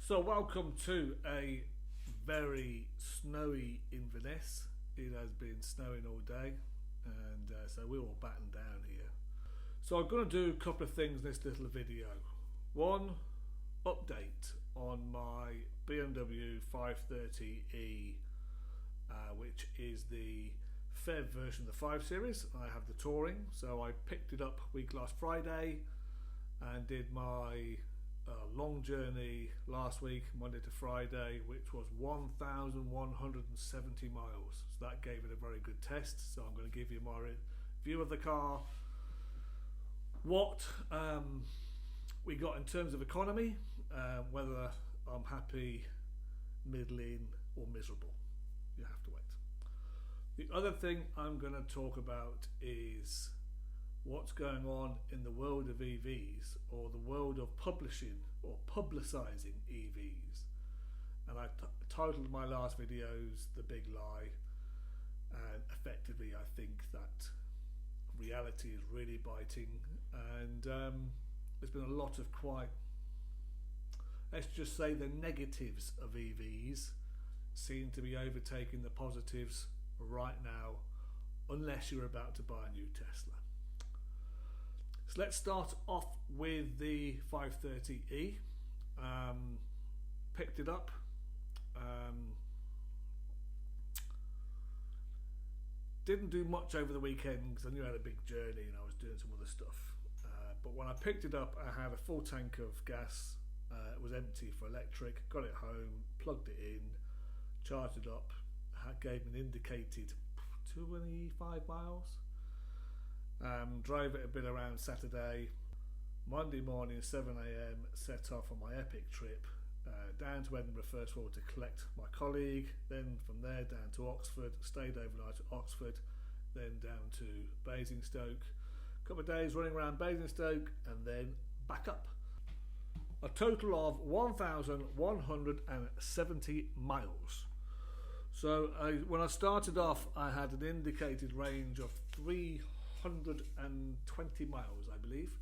So welcome to a very snowy Inverness. It has been snowing all day, and so we're all battened down here. So I'm going to do a couple of things in this little video. One, update on my BMW 530e, which is the FEV version of the 5 Series. I have the Touring, so I picked it up week last Friday and did my long journey last week, Monday to Friday, which was 1,170 miles. So that gave it a very good test. So I'm going to give you my review of the car, what we got in terms of economy, whether I'm happy, middling or miserable. You have to wait. The other thing I'm going to talk about is what's going on in the world of EVs, or the world of publishing or publicising EVs. And I titled my last videos The Big Lie, and effectively I think that reality is really biting, and there's been a lot of quite, let's just say, the negatives of EVs seem to be overtaking the positives right now, unless you're about to buy a new Tesla. So let's start off with the 530e. Picked it up. Didn't do much over the weekend because I knew I had a big journey and I was doing some other stuff. But when I picked it up, I had a full tank of gas. It was empty for electric. Got it home, plugged it in, charged it up. Gave me an indicated 25 miles. Drove it a bit around Saturday. Monday morning, 7 a.m, set off on my epic trip down to Edinburgh first of all to collect my colleague, then from there down to Oxford, stayed overnight at Oxford, then down to Basingstoke. A couple of days running around Basingstoke and then back up. A total of 1,170 miles. So when I started off, I had an indicated range of 320 miles, I believe,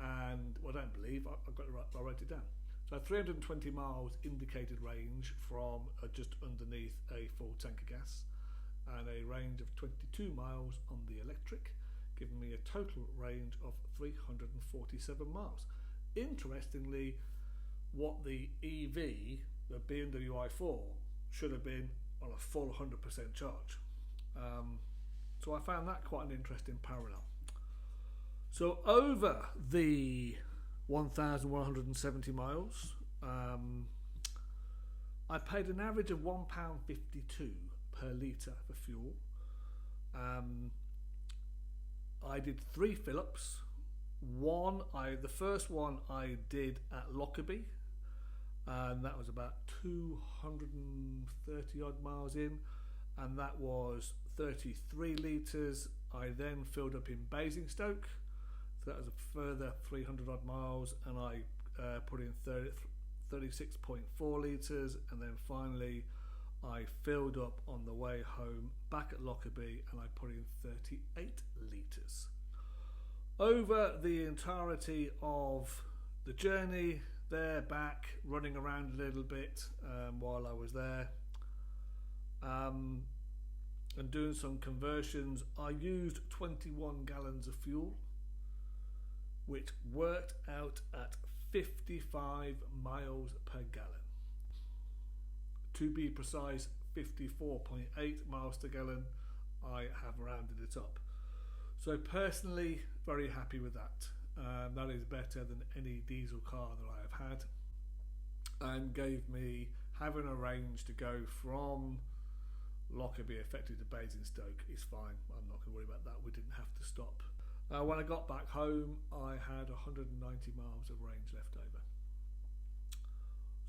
and well, I don't believe, I got it right, I wrote it down. So 320 miles indicated range from just underneath a full tank of gas, and a range of 22 miles on the electric, giving me a total range of 347 miles. Interestingly, what the EV, the BMW i4, should have been on a full 100% charge. So I found that quite an interesting parallel. So over the 1,170 miles, I paid an average of £1.52 per litre for fuel. I did 3 fill-ups. The first one I did at Lockerbie, and that was about 230 odd miles in, and that was 33 litres. I then filled up in Basingstoke, so that was a further 300 odd miles, and I put in 36.4 litres, and then finally I filled up on the way home back at Lockerbie and I put in 38 litres. Over the entirety of the journey there, back, running around a little bit while I was there, and doing some conversions, I used 21 gallons of fuel, which worked out at 55 miles per gallon. To be precise, 54.8 miles per gallon. I have rounded it up. So personally, very happy with that. That is better than any diesel car that I have had, and gave me, having a range to go from Lockerbie effectively to Basingstoke is fine. I'm not going to worry about that. We didn't have to stop. When I got back home, I had 190 miles of range left over.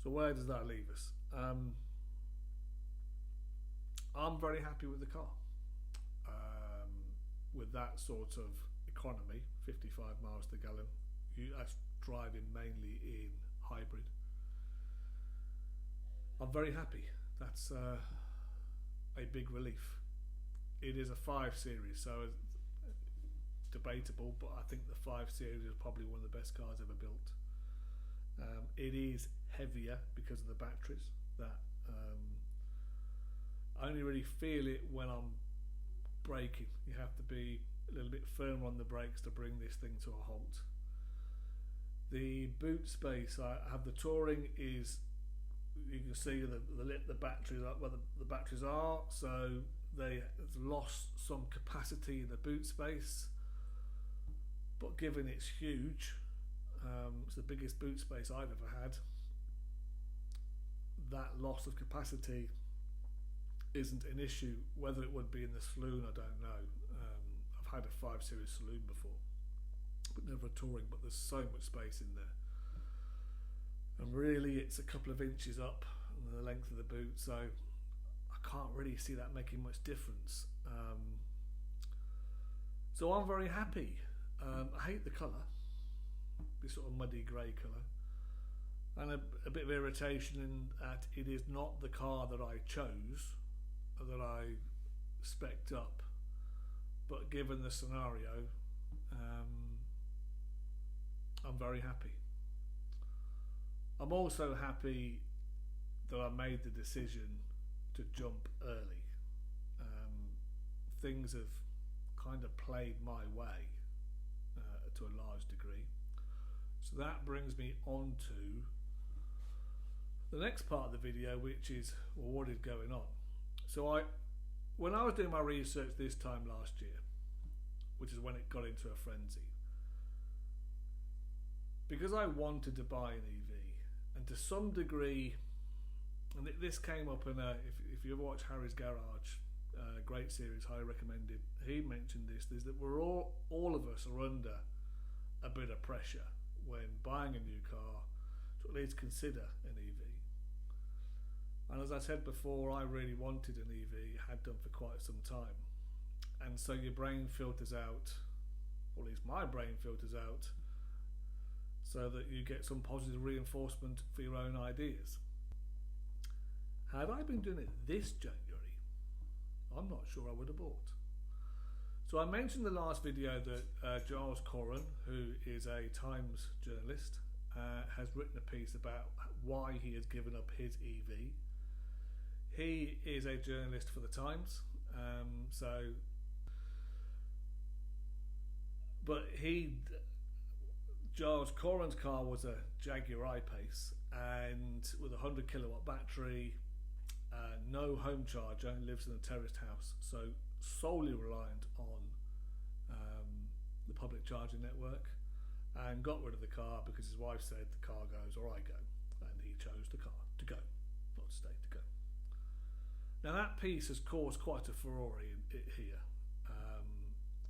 So where does that leave us? I'm very happy with the car. With that sort of economy, 55 miles per gallon, that's driving mainly in hybrid. I'm very happy. That's a big relief. It is a 5 Series, so debatable, but I think the 5 Series is probably one of the best cars ever built. It is heavier because of the batteries. That I only really feel it when I'm braking. You have to be a little bit firmer on the brakes to bring this thing to a halt. The boot space I have, the Touring, is, you can see the batteries are where the batteries are, so they have lost some capacity in the boot space, but given it's huge, it's the biggest boot space I've ever had, that loss of capacity isn't an issue. Whether it would be in the saloon, I don't know. I've had a 5 Series saloon before, but never a Touring, but there's so much space in there, and really it's a couple of inches up the length of the boot, so I can't really see that making much difference. So I'm very happy. I hate the colour, this sort of muddy grey colour, and a bit of irritation in that it is not the car that I chose, that I spec'd up, but given the scenario, I'm very happy. I'm also happy that I made the decision to jump early. Things have kind of played my way to a large degree. So that brings me on to the next part of the video, which is, well, what is going on? So when I was doing my research this time last year, which is when it got into a frenzy, because I wanted to buy an EV, and to some degree, and this came up in if you ever watch Harry's Garage, great series, highly recommended, he mentioned this, is that we're all of us are under a bit of pressure when buying a new car to at least consider an EV. And as I said before, I really wanted an EV, had done for quite some time, and so your brain filters out, or at least my brain filters out, so that you get some positive reinforcement for your own ideas. Had I been doing it this January, I'm not sure I would have bought. So I mentioned in the last video that Giles Coren, who is a Times journalist, has written a piece about why he has given up his EV. He is a journalist for the Times, Giles Coren's car was a Jaguar I-Pace, and with a 100 kilowatt battery, no home charger, and lives in a terraced house, so solely reliant on the public charging network, and got rid of the car because his wife said the car goes or I go, and he chose the car to go, not to stay, to go. Now that piece has caused quite a furore here.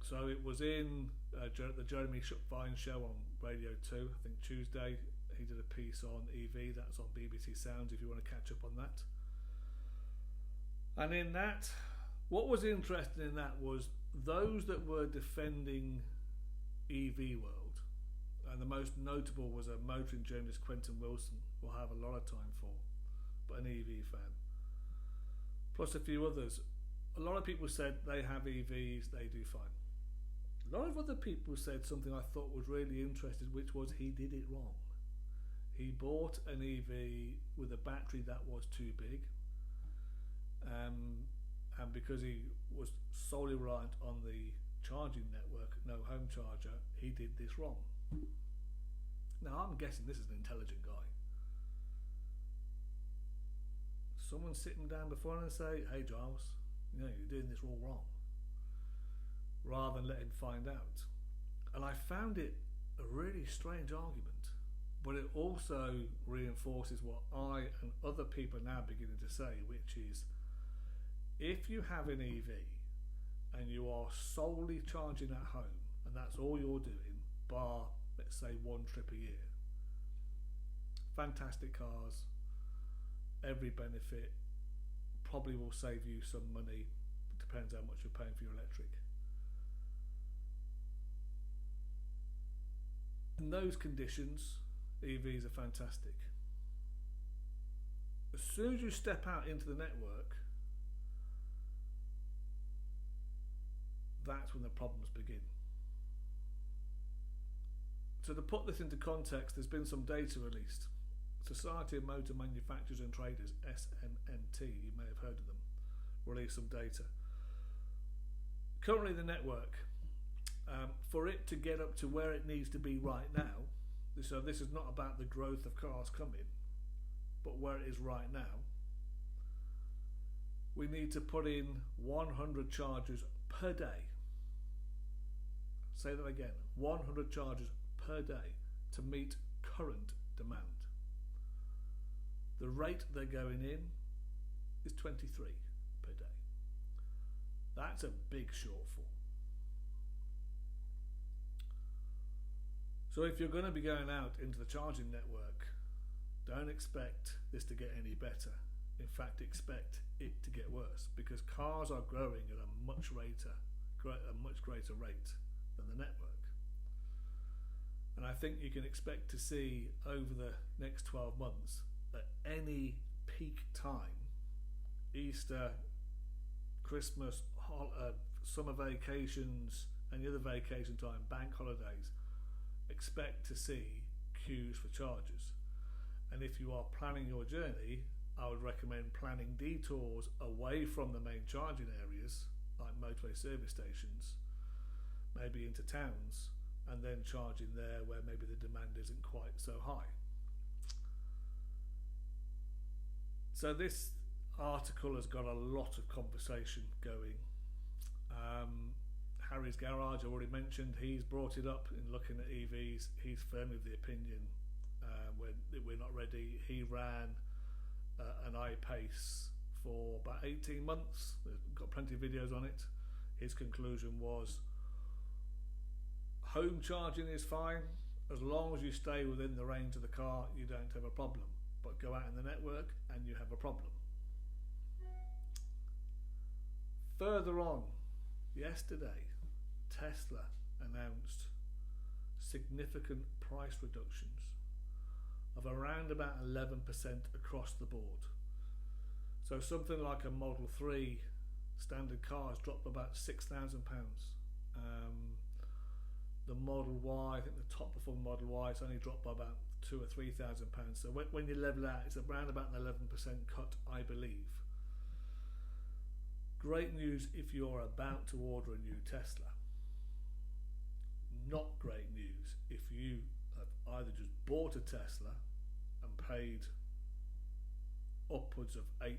So it was in the Jeremy Vine show on Radio 2, I think Tuesday. He did a piece on EV, that's on BBC Sounds if you want to catch up on that. And in that, what was interesting in that was those that were defending EV World, and the most notable was a motoring journalist, Quentin Wilson, who I have a lot of time for, but an EV fan. Plus a few others. A lot of people said they have EVs, they do fine. A lot of other people said something I thought was really interesting, which was he did it wrong. He bought an EV with a battery that was too big, and because he was solely reliant on the charging network, no home charger, he did this wrong. Now I'm guessing this is an intelligent guy. Someone sit him down before and say, hey Giles, you're doing this all wrong, rather than let him find out. And I found it a really strange argument, but it also reinforces what I and other people are now beginning to say, which is, if you have an EV and you are solely charging at home, and that's all you're doing, bar, let's say, one trip a year, fantastic cars, every benefit, probably will save you some money, depends how much you're paying for your electric. In those conditions, EVs are fantastic. As soon as you step out into the network, that's when the problems begin. So to put this into context, there's been some data released. Society of Motor Manufacturers and Traders, SMMT, you may have heard of them, released some data. Currently the network, for it to get up to where it needs to be right now, so this is not about the growth of cars coming, but where it is right now, we need to put in 100 chargers per day. Say that again, 100 chargers per day to meet current demand. The rate they're going in is 23 per day. That's a big shortfall. So if you're going to be going out into the charging network, don't expect this to get any better. In fact, expect it to get worse, because cars are growing at a much greater rate than the network. And I think you can expect to see over the next 12 months, at any peak time, Easter, Christmas, summer vacations, any other vacation time, bank holidays, expect to see queues for chargers. And if you are planning your journey, I would recommend planning detours away from the main charging areas, like motorway service stations, maybe into towns, and then charging there where maybe the demand isn't quite so high. So this article has got a lot of conversation going. Harry's Garage, I already mentioned, he's brought it up in looking at EVs. He's firmly of the opinion we're not ready. He ran an iPace for about 18 months. They've got plenty of videos on it. His conclusion was home charging is fine as long as you stay within the range of the car. You don't have a problem, but go out in the network and you have a problem. Further on, yesterday Tesla announced significant price reductions of around about 11% across the board. So something like a Model 3 standard car has dropped about £6,000. The Model Y, I think the top performing Model Y, it's only dropped by about £2,000 or £3,000. So when you level out, it's around about an 11% cut, I believe. Great news if you're about to order a new Tesla. Not great news if you have either just bought a Tesla and paid upwards of £8,000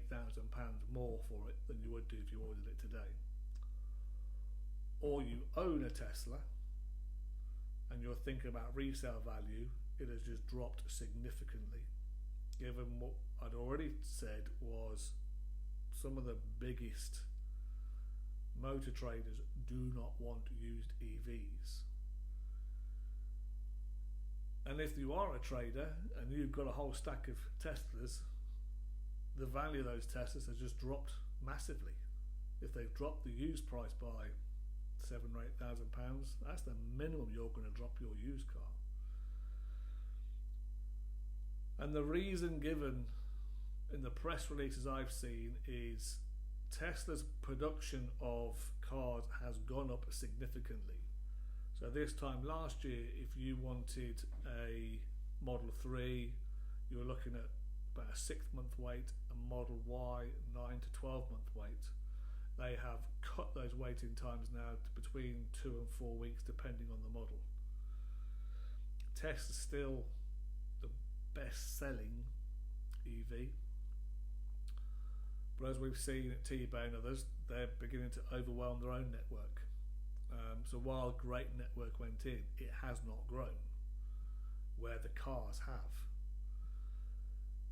more for it than you would do if you ordered it today, or you own a Tesla and you're thinking about resale value. It has just dropped significantly, given what I'd already said was some of the biggest motor traders do not want used EVs. And if you are a trader and you've got a whole stack of Teslas, the value of those Teslas has just dropped massively. If they've dropped the used price by £7,000 or £8,000, that's the minimum you're going to drop your used car. And the reason given in the press releases I've seen is Tesla's production of cars has gone up significantly. So this time last year, if you wanted a Model 3, you were looking at about a 6-month wait, a Model Y 9 to 12 month wait. They have cut those waiting times now to between 2 and 4 weeks, depending on the model. Tesla's still the best selling EV, but as we've seen at T-Bay and others, they're beginning to overwhelm their own network. So while great network went in, it has not grown where the cars have.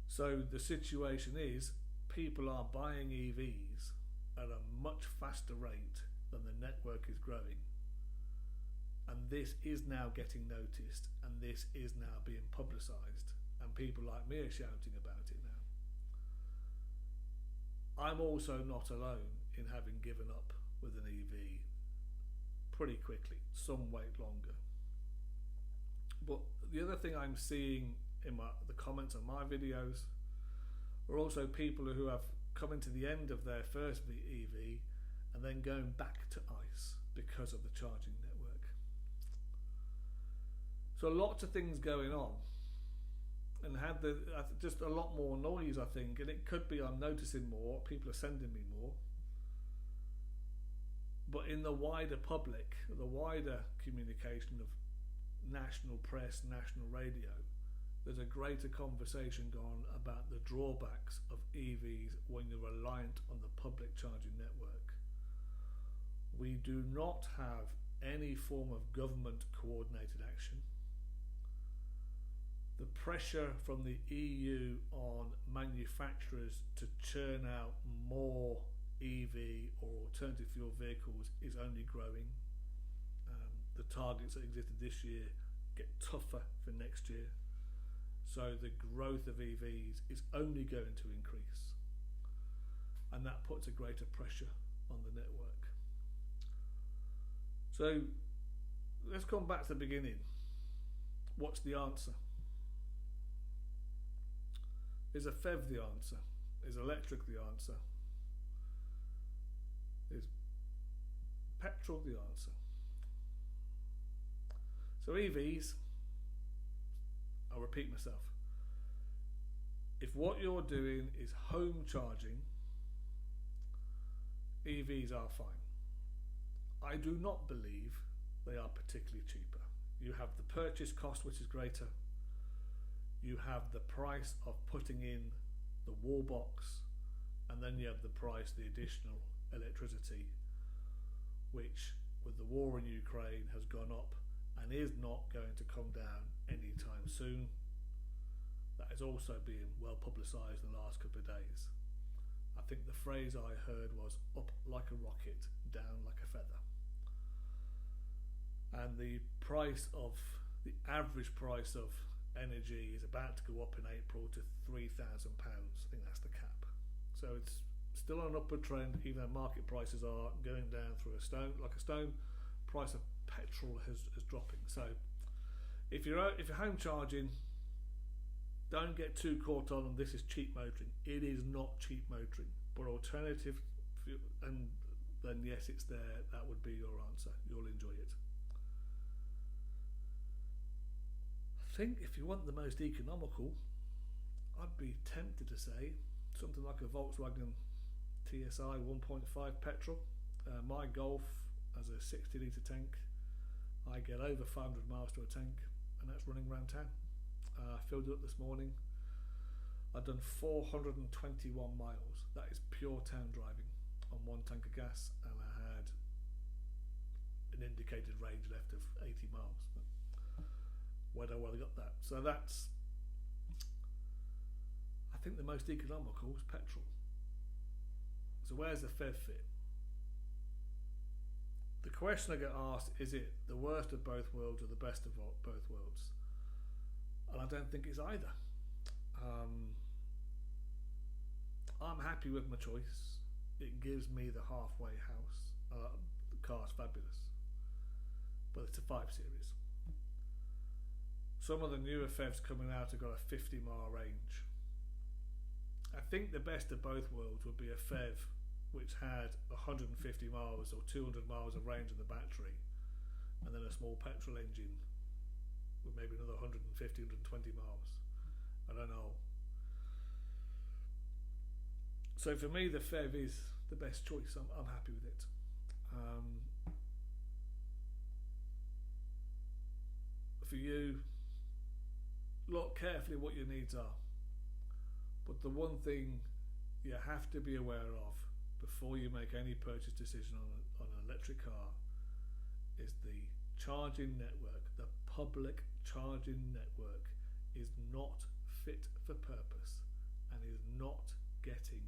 So the situation is people are buying EVs at a much faster rate than the network is growing, and this is now getting noticed, and this is now being publicised, and people like me are shouting about it now. I'm also not alone in having given up with an EV pretty quickly. Some wait longer. But the other thing I'm seeing in the comments on my videos are also people who have coming to the end of their first EV and then going back to ICE because of the charging network. So lots of things going on, and had just a lot more noise, I think, and it could be I'm noticing more, people are sending me more. But in the wider public, the wider communication of national press, national radio, there's a greater conversation going about the drawbacks of EVs when you're reliant on the public charging network. We do not have any form of government coordinated action. The pressure from the EU on manufacturers to churn out more EV or alternative fuel vehicles is only growing. The targets that existed this year get tougher for next year. So the growth of EVs is only going to increase. And that puts a greater pressure on the network. So let's come back to the beginning. What's the answer? Is a PHEV the answer? Is electric the answer? Is petrol the answer? So EVs, I'll repeat myself. If what you're doing is home charging, EVs are fine. I do not believe they are particularly cheaper. You have the purchase cost, which is greater. You have the price of putting in the wall box, and then you have the price, the additional electricity, which with the war in Ukraine has gone up and is not going to come down anytime soon. That is also being well publicised in the last couple of days. I think the phrase I heard was up like a rocket, down like a feather. And the average price of energy is about to go up in April to £3,000. I think that's the cap. So it's still on an upward trend, even though market prices are going down like a stone. Price of petrol is dropping. So if you're home charging, don't get too caught on this is cheap motoring. It is not cheap motoring, but alternative, and then yes, it's there. That would be your answer. You'll enjoy it. I think if you want the most economical, I'd be tempted to say something like a Volkswagen TSI 1.5 petrol. My Golf has a 60 litre tank. I get over 500 miles to a tank, and that's running around town. I filled it up this morning. I've done 421 miles. That is pure town driving on one tank of gas, and I had an indicated range left of 80 miles. Where do I got that? So that's, I think, the most economical is petrol. So where's the PHEV fit? The question I get asked, is it the worst of both worlds or the best of both worlds? And I don't think it's either. I'm happy with my choice. It gives me the halfway house. The car's fabulous, but it's a 5 Series. Some of the newer PHEVs coming out have got a 50-mile range. I think the best of both worlds would be a PHEV which had 150 miles or 200 miles of range in the battery, and then a small petrol engine with maybe another 150, 120 miles. I don't know. So for me, the PHEV is the best choice. I'm happy with it. For you, look carefully what your needs are. But the one thing you have to be aware of before you make any purchase decision on an electric car is the charging network. The public charging network is not fit for purpose and is not getting